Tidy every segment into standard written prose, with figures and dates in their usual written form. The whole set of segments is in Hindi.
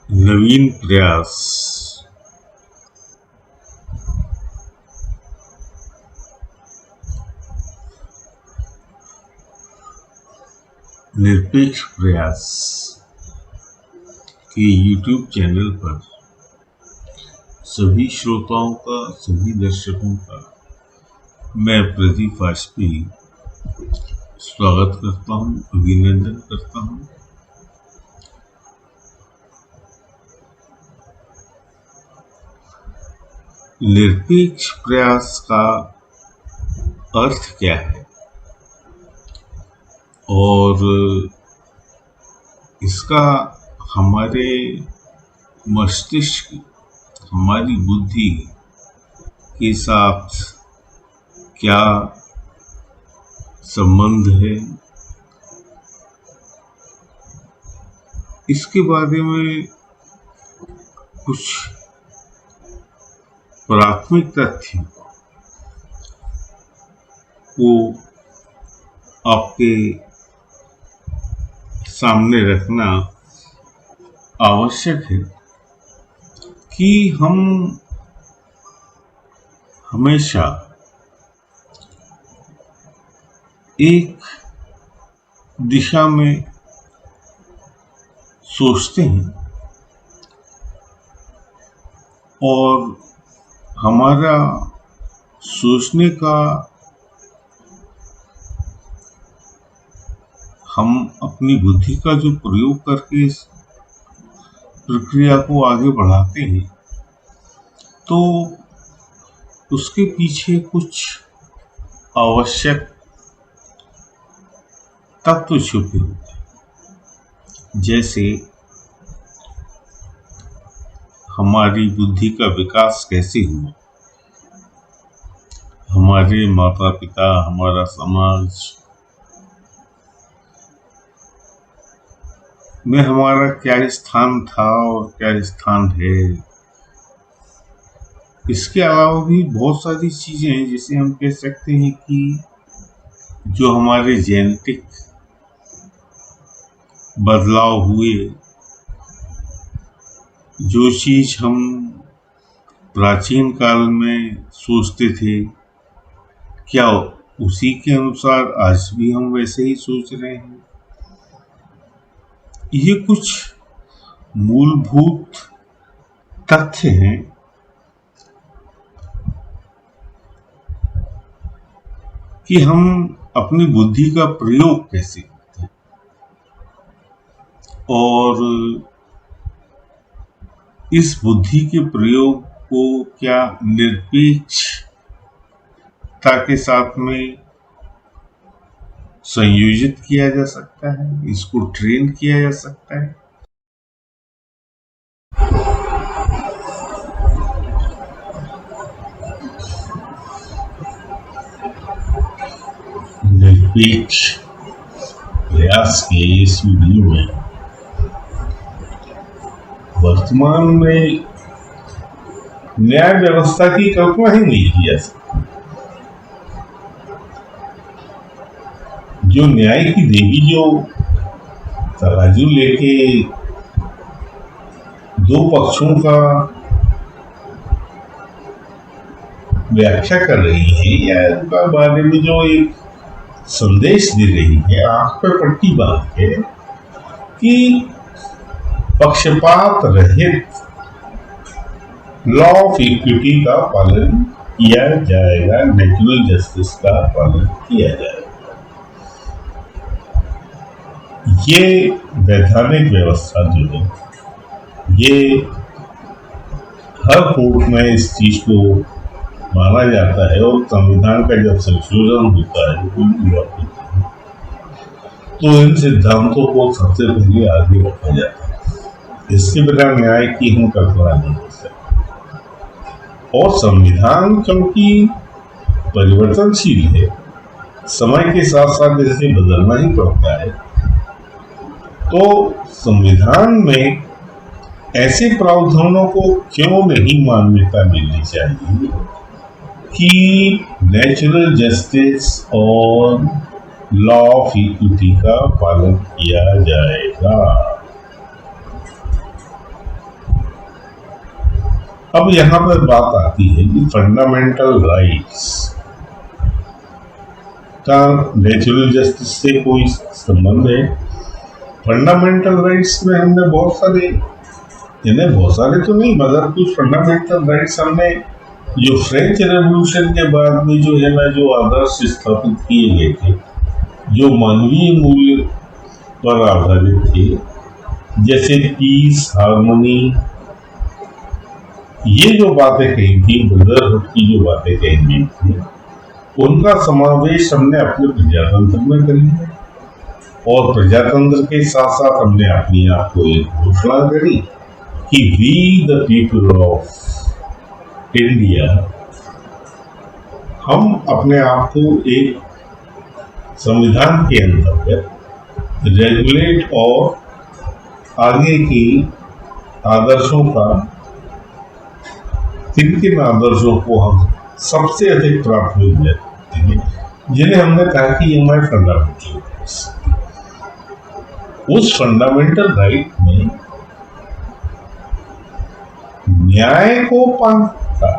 नवीन प्रयास। निरपेक्ष प्रयास के YouTube चैनल पर सभी श्रोताओं का, सभी दर्शकों का मैं प्रदीप वाजपेयी स्वागत करता हूं, अभिनंदन करता हूं। निरपेक्ष प्रयास का अर्थ क्या है और इसका हमारे मस्तिष्क, हमारी बुद्धि के साथ क्या संबंध है, इसके बारे में कुछ प्राथमिक तथ्य को आपके सामने रखना आवश्यक है कि हम हमेशा एक दिशा में सोचते हैं और हमारा सोचने का, हम अपनी बुद्धि का जो प्रयोग करके इस प्रक्रिया को आगे बढ़ाते हैं, तो उसके पीछे कुछ आवश्यक तत्व छुपे होते हैं। जैसे हमारी बुद्धि का विकास कैसे हुआ, हमारे माता पिता, हमारा समाज में हमारा क्या स्थान था और क्या स्थान है। इसके अलावा भी बहुत सारी चीजें हैं, जिसे हम कह सकते हैं कि जो हमारे जेनेटिक बदलाव हुए, जो चीज हम प्राचीन काल में सोचते थे, क्या उसी के अनुसार आज भी हम वैसे ही सोच रहे हैं। ये कुछ मूलभूत तथ्य हैं कि हम अपनी बुद्धि का प्रयोग कैसे करते हैं और इस बुद्धि के प्रयोग को क्या निरपेक्षता के साथ में संयोजित किया जा सकता है, इसको ट्रेन किया जा सकता है। निरपेक्ष प्रयास के इस वीडियो में वर्तमान में न्याय व्यवस्था की कल्पना ही नहीं की जा सकती। जो न्याय की देवी जो तराजू लेके दो पक्षों का व्याख्या कर रही है या उनका बारे में जो एक संदेश दे रही है, आंख पर पट्टी बांध के, कि पक्षपात रहित लॉ ऑफ इक्विटी का पालन किया जाएगा, नेचुरल जस्टिस का पालन किया जाएगा। ये वैधानिक व्यवस्था जो है, ये हर कोर्ट में इस चीज को माना जाता है और संविधान का जब संशोधन होता है तो इन सिद्धांतों को सबसे पहले आगे रखा जाता है। इसके बिना न्याय की हम कल्पना नहीं कर सकते। और संविधान क्योंकि परिवर्तनशील है, समय के साथ साथ इसे बदलना ही पड़ता है, तो संविधान में ऐसे प्रावधानों को क्यों नहीं मान्यता मिलनी चाहिए कि नेचुरल जस्टिस और लॉ ऑफ इक्विटी का पालन किया जाएगा। अब यहाँ पर बात आती है कि फंडामेंटल राइट्स का नेचुरल जस्टिस से कोई संबंध है। फंडामेंटल राइट्स में हमने बहुत सारे, इन्हें बहुत सारे तो नहीं मगर कुछ फंडामेंटल राइट्स हमने जो फ्रेंच रेवोल्यूशन के बाद में जो है ना, जो आदर्श स्थापित किए गए थे, जो मानवीय मूल्य पर आधारित थे, जैसे पीस, हार्मनी, ये जो बातें कही थी, ब्रदरहुड की जो बातें कही गई थी, उनका समावेश हमने अपने प्रजातंत्र में कर लिया। और प्रजातंत्र के साथ साथ हमने अपनी आप को एक घोषणा करी कि we the people of India, हम अपने आप को एक संविधान के अंतर्गत रेगुलेट और आगे की आदर्शों का, किन आदर्शों को हम सबसे अधिक प्राथमिकता देते हैं, जिन्हें हमने कहा कि ये हमारे फंडामेंटल राइट्स। उस फंडामेंटल राइट में न्याय को पाने का,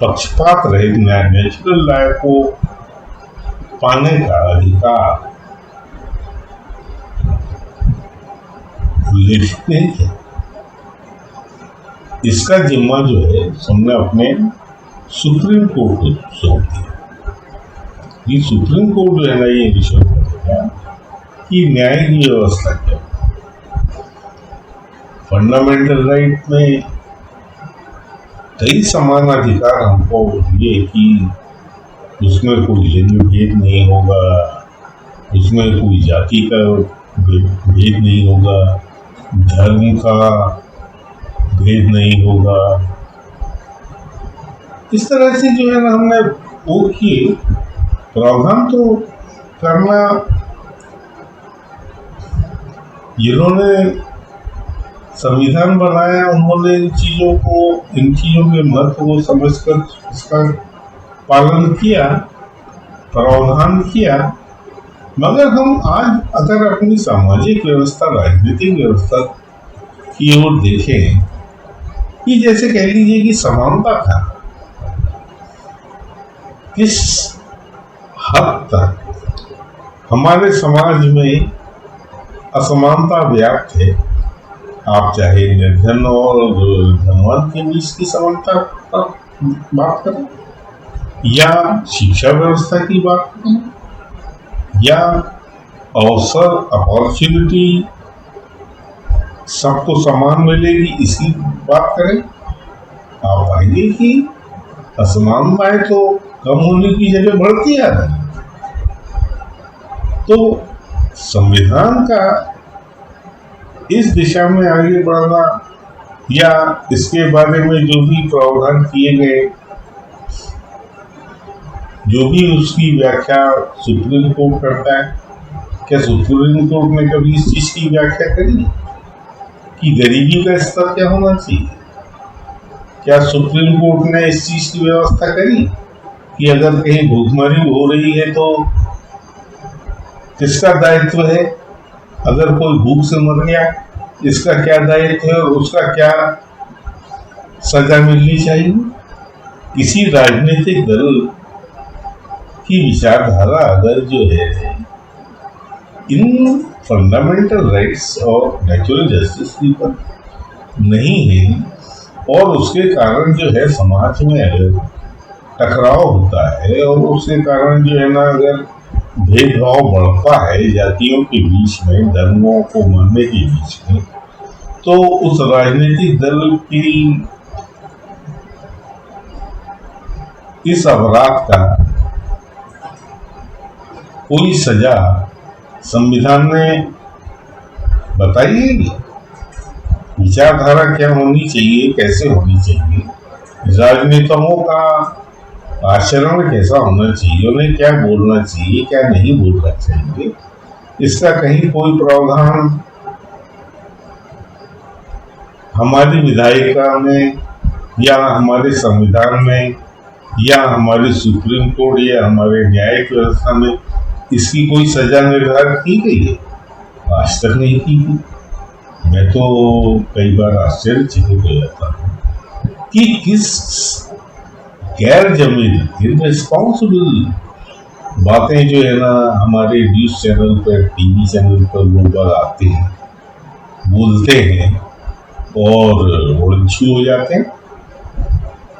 पक्षपात रहित न्याय, नेचुरल न्याय को पाने का अधिकार उल्लेखित नहीं किया। इसका जिम्मा जो है हमने अपने सुप्रीम कोर्ट को सौंप दिया। ये सुप्रीम कोर्ट जो है ना, ये विषय करेगा कि न्याय की व्यवस्था क्या। फंडामेंटल राइट में कई समान अधिकार हमको ये कि उसमें कोई लिंग भेद नहीं होगा, उसमें कोई जाति का भेद नहीं होगा, धर्म का भेद नहीं होगा। इस तरह से जो है ना, हमने वो किए प्रावधान तो करना, जिन्होंने संविधान बनाया उन्होंने इन चीजों के महत्व को समझकर इसका पालन किया, प्रावधान किया। मगर हम आज अगर अपनी सामाजिक व्यवस्था, राजनीतिक व्यवस्था की ओर देखें कि जैसे कह लीजिए कि समानता का किस हद तक हमारे समाज में असमानता व्याप्त है। आप चाहे निर्धन और धनवान के बीच की समानता पर बात करें, या शिक्षा व्यवस्था की बात करें, या अवसर, अपॉर्चुनिटी सबको समान मिलेगी इसकी बात करें, आप पाएंगे कि असमानताएं तो कम होने की जगह बढ़ती आ रही। तो संविधान का इस दिशा में आगे बढ़ना या इसके बारे में जो भी प्रावधान किए गए, जो भी उसकी व्याख्या सुप्रीम कोर्ट करता है, क्या सुप्रीम कोर्ट ने कभी इस चीज की व्याख्या करी कि गरीबी का स्तर क्या होना चाहिए? क्या सुप्रीम कोर्ट ने इस चीज की व्यवस्था करी कि अगर कहीं भूखमरी हो रही है तो किसका दायित्व है? अगर कोई भूख से मर गया, इसका क्या दायित्व है और उसका क्या सजा मिलनी चाहिए? किसी राजनीतिक दल की विचारधारा अगर जो है इन फंडामेंटल राइट्स और नेचुरल जस्टिस की पर नहीं है, और उसके कारण जो है समाज में अगर टकराव होता है और उसके कारण जो है ना अगर भेदभाव बढ़ता है जातियों के बीच में, धर्मों को मानने के बीच में, तो उस राजनीतिक दल की इस अपराध का कोई सजा संविधान में बताइएगी? विचारधारा क्या होनी चाहिए, कैसे होनी चाहिए, राजनेताओं का आचरण कैसा होना चाहिए, उन्हें क्या बोलना चाहिए, क्या नहीं बोलना चाहिए, इसका कहीं कोई प्रावधान हमारी विधायिका में या हमारे संविधान में या हमारे सुप्रीम कोर्ट या हमारे न्यायिक व्यवस्था में इसकी कोई सजा निर्धारित की गई है? आज तक नहीं की गई। मैं तो कई बार आश्चर्यचकित हो जाता हूँ कि किस गैर जिम्मेदार रिस्पॉन्सिबल बातें जो है ना हमारे न्यूज चैनल पर, टीवी चैनल पर लोग आते हैं, बोलते हैं और उड़छू हो जाते हैं।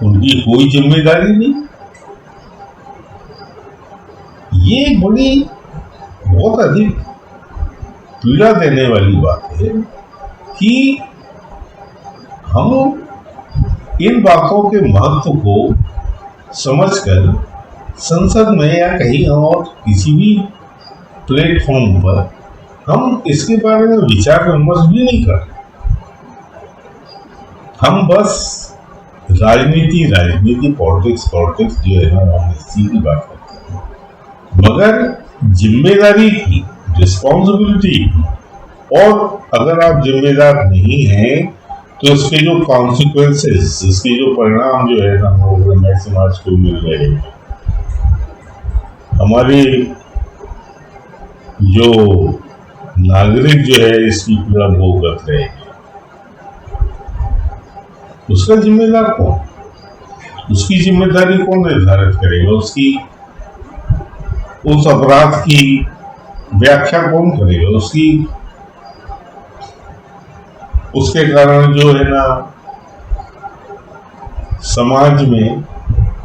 उनकी कोई जिम्मेदारी नहीं। ये बड़ी बहुत अधिक पीड़ा देने वाली बात है कि हम इन बातों के महत्व को समझकर संसद में या कहीं और किसी भी प्लेटफॉर्म पर हम इसके बारे में विचार विमर्श भी नहीं कर रहे। हम बस राजनीति पॉलिटिक्स जो है ना हम इसी की बात करते हैं, मगर जिम्मेदारी की, रिस्पॉन्सिबिलिटी की, और अगर आप जिम्मेदार नहीं हैं तो इसके जो कॉन्सिक्वेंसेस, इसके जो परिणाम जो है ना हमारे समाज को मिल रहे हैं, हमारे जो नागरिक जो है इसकी पीड़ा भोगत रहे हैं, उसका जिम्मेदार कौन? उसकी जिम्मेदारी कौन निर्धारित करेगा? उस अपराध की व्याख्या कौन करेगा? उसके कारण जो है ना समाज में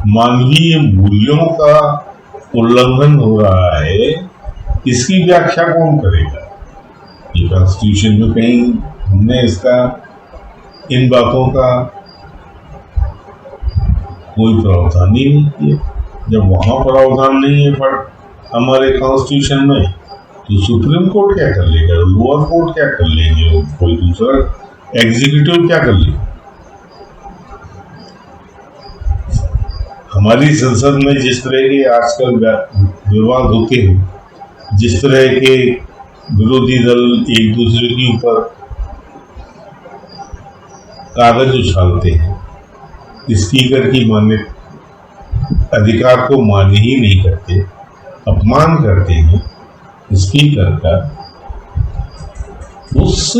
मानवीय मूल्यों का उल्लंघन हो रहा है, इसकी व्याख्या कौन करेगा? ये कॉन्स्टिट्यूशन में कहीं हमने इन बातों का कोई प्रावधान ही नहीं किया। जब वहां प्रावधान नहीं है पर हमारे कॉन्स्टिट्यूशन में, तो सुप्रीम कोर्ट क्या कर लेगा, लोअर कोर्ट क्या कर लेंगे, कोई दूसरा एग्जीक्यूटिव क्या कर लेगा? हमारी संसद में जिस तरह के आजकल विवाद होते हैं, जिस तरह के विरोधी दल एक दूसरे के ऊपर कागज उछालते हैं, स्पीकर की मान्यता अधिकार को मान्य ही नहीं करते, अपमान करते हैं स्पीकर का, उस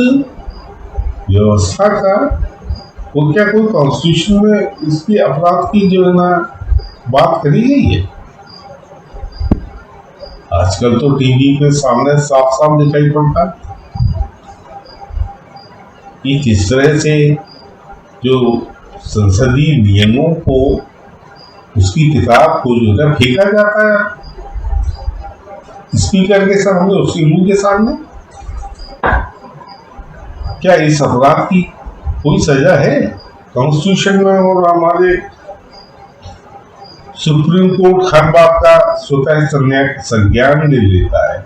व्यवस्था का वो क्या कोई कॉन्स्टिट्यूशन में इसकी अपराध की जो है ना बात करी गई है? आजकल तो टीवी पे सामने साफ साफ दिखाई पड़ता कि किस तरह से जो संसदीय नियमों को, उसकी किताब को जो है फेंका जाता है स्पीकर के सामने, उसके मुंह के सामने। क्या इस अपराध की कोई सजा है कॉन्स्टिट्यूशन में? और हमारे सुप्रीम कोर्ट हर बात का स्वतः संज्ञान ले लेता है।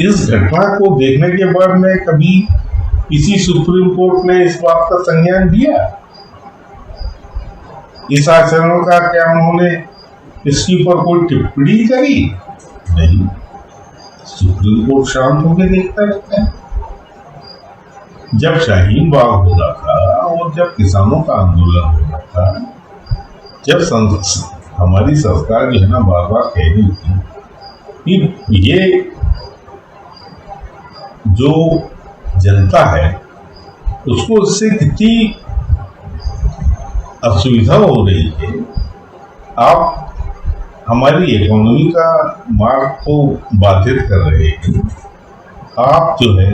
इस घटना को देखने के बाद में कभी किसी सुप्रीम कोर्ट ने इस बात का संज्ञान दिया? इस आचरण का क्या उन्होंने इसके ऊपर कोई टिप्पणी करी? नहीं। सुप्रीम कोर्ट शांत होकर देखता रहता है। जब शाहीन बाग हो रहा था और जब किसानों का आंदोलन हो रहा था, जब हमारी सरकार जो है ना बार बार कह रही थी कि ये जो जनता है उसको इससे कितनी असुविधा हो रही है, आप हमारी इकोनॉमी का मार्ग को बाधित कर रहे हैं, आप जो है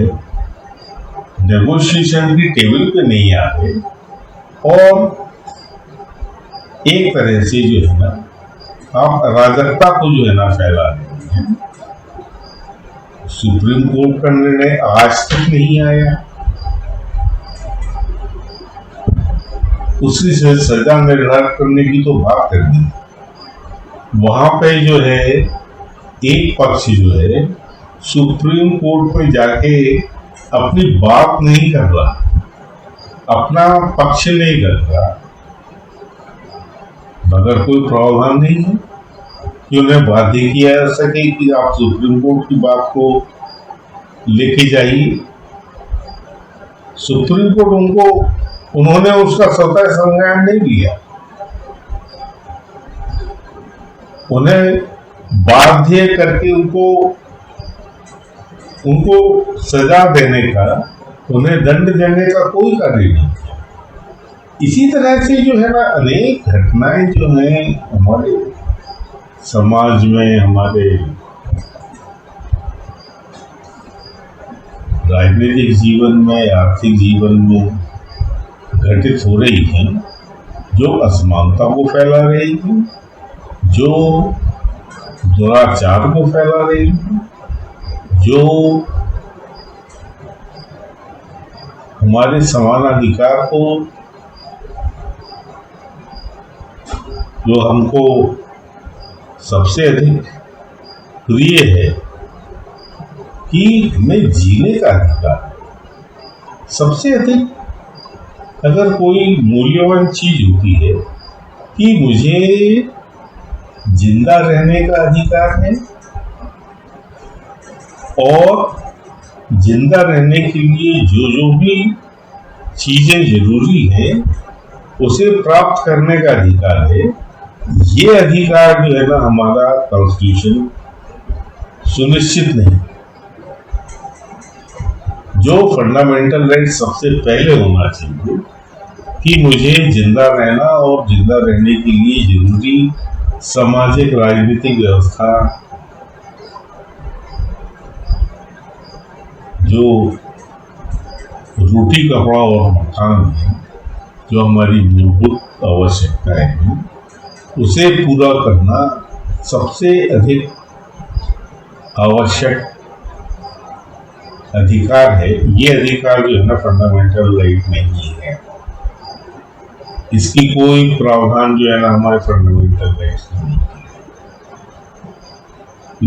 नेगोशिएशन की टेबल पे नहीं आ रहे और एक तरह से जो है ना आप अराजकता को जो है ना फैला रहे हैं। सुप्रीम कोर्ट का निर्णय आज तक नहीं आया, उसकी सजा निर्धारित करने की तो बात कर दी। वहां पे जो है एक पक्ष जो है सुप्रीम कोर्ट में जाके अपनी बात नहीं कर रहा, अपना पक्ष नहीं कर रहा, मगर कोई प्रावधान नहीं है कि उन्हें बाध्य किया जा सके कि आप सुप्रीम कोर्ट की बात को लेके जाइए। सुप्रीम कोर्ट उन्होंने उसका स्वतः संज्ञान नहीं लिया, उन्हें बाध्य करके उनको सजा देने का, उन्हें दंड देने का कोई कार्य नहीं। इसी तरह से जो है ना अनेक घटनाएं जो हैं हमारे समाज में, हमारे राजनीतिक जीवन में, आर्थिक जीवन में घटित हो रही हैं, जो असमानता को फैला रही हैं, जो दुराचार को फैला रही हैं, जो हमारे समान अधिकार को, जो हमको सबसे अधिक प्रिय है कि हमें जीने का अधिकार, सबसे अधिक अगर कोई मूल्यवान चीज होती है कि मुझे जिंदा रहने का अधिकार है और जिंदा रहने के लिए जो जो भी चीजें जरूरी है उसे प्राप्त करने का अधिकार है। ये अधिकार जो है ना हमारा कॉन्स्टिट्यूशन सुनिश्चित नहीं। जो फंडामेंटल राइट सबसे पहले होना चाहिए कि मुझे जिंदा रहना और जिंदा रहने के लिए जरूरी सामाजिक राजनीतिक व्यवस्था, जो रोटी कपड़ा और मकान है, जो हमारी मूलभूत आवश्यकताएं हैं, उसे पूरा करना सबसे अधिक आवश्यक अधिकार है। ये अधिकार जो है ना फंडामेंटल राइट नहीं है। इसकी कोई प्रावधान जो है ना हमारे फंडामेंटल राइट्स में नहीं है।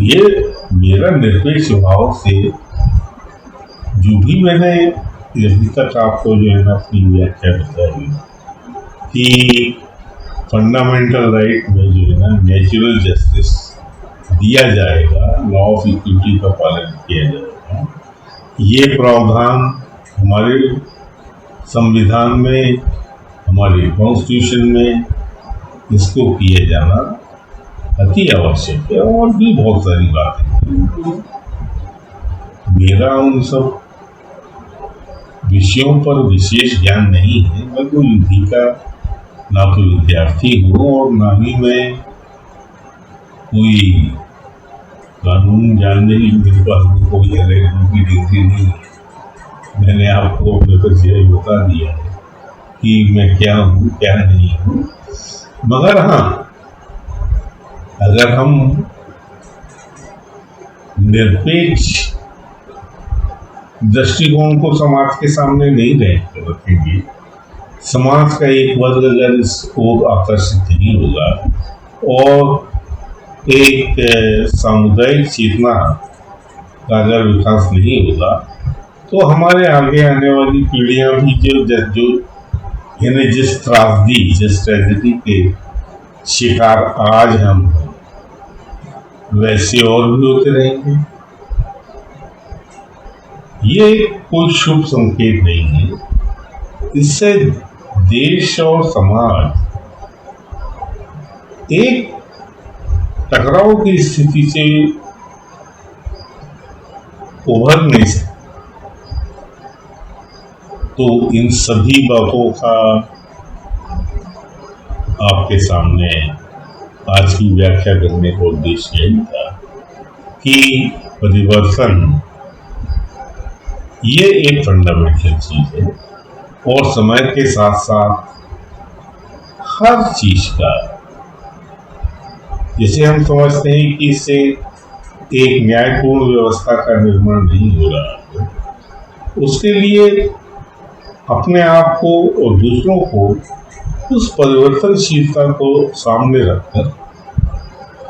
ये मेरा निरपेक्ष भाव से जो भी मैंने अभी तक आपको जो है ना अपनी व्याख्या बताई कि फंडामेंटल राइट में जो है ना नेचुरल जस्टिस दिया जाएगा, लॉ ऑफ इक्विटी का पालन किया जाएगा, ये प्रावधान हमारे संविधान में, हमारे कॉन्स्टिट्यूशन में इसको किए जाना अति आवश्यक है। और भी बहुत सारी बातें हैं। मेरा उन सब विषयों पर विशेष ज्ञान नहीं है। मैं कोई विधि का ना तो विद्यार्थी हूँ और ना ही मैं कोई कानून जानने की, मेरे पास कोई अलग की डिग्री नहीं है। मैंने आपको अपने परिचय बता दिया है कि मैं क्या हूँ क्या नहीं हूँ। मगर हाँ, अगर हम निरपेक्ष दृष्टिकोण को समाज के सामने नहीं रखेंगे, समाज का एक वर्ग अगर इसको आकर्षित नहीं होगा और एक सामुदायिक चेतना का अगर विकास नहीं होगा, तो हमारे आगे आने वाली पीढ़ियां भी जो यानी जिस त्रासदी, जिस ट्रेजेडी के शिकार आज हम वैसे और भी होते रहेंगे। ये कोई शुभ संकेत नहीं है। इससे देश और समाज एक टकराव की स्थिति से उभर नहीं सकता। तो इन सभी बातों का आपके सामने आज की व्याख्या करने का उद्देश्य यही था कि परिवर्तन ये एक फंडामेंटल चीज है और समय के साथ साथ हर चीज का, जैसे हम समझते हैं कि इससे एक न्यायपूर्ण व्यवस्था का निर्माण नहीं हो रहा है, उसके लिए अपने आप को और दूसरों को उस परिवर्तनशीलता को सामने रखकर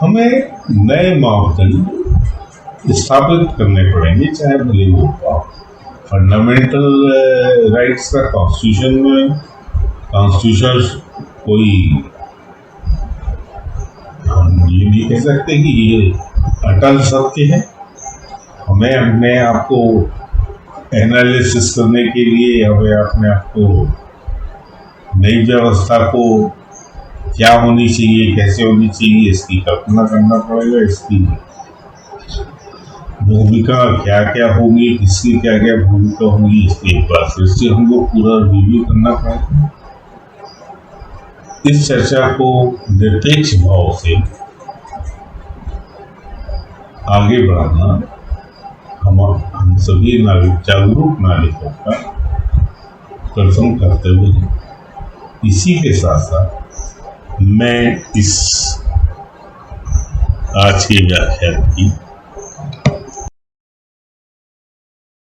हमें नए मापदंड स्थापित करने पड़ेंगे, चाहे भले वो फंडामेंटल राइट्स का कॉन्स्टिट्यूशन कोई, हम ये नहीं कह सकते कि ये अटल सत्य है। हमें अपने आप को एनालिसिस करने के लिए, हमें अपने आप को नई व्यवस्था को क्या होनी चाहिए, कैसे होनी चाहिए, इसकी कल्पना करना पड़ेगा। इसकी भूमिका क्या क्या होगी, किसकी क्या क्या भूमिका होगी, इसके एक बार फिर से हमको पूरा रिव्यू करना पड़ेगा। इस चर्चा को निरपेक्ष भाव से आगे बढ़ाना हम सभी नागरिक, जागरूक नागरिकों का प्रथम कर्तव्य है। इसी के साथ साथ मैं इस आज के व्याख्यान की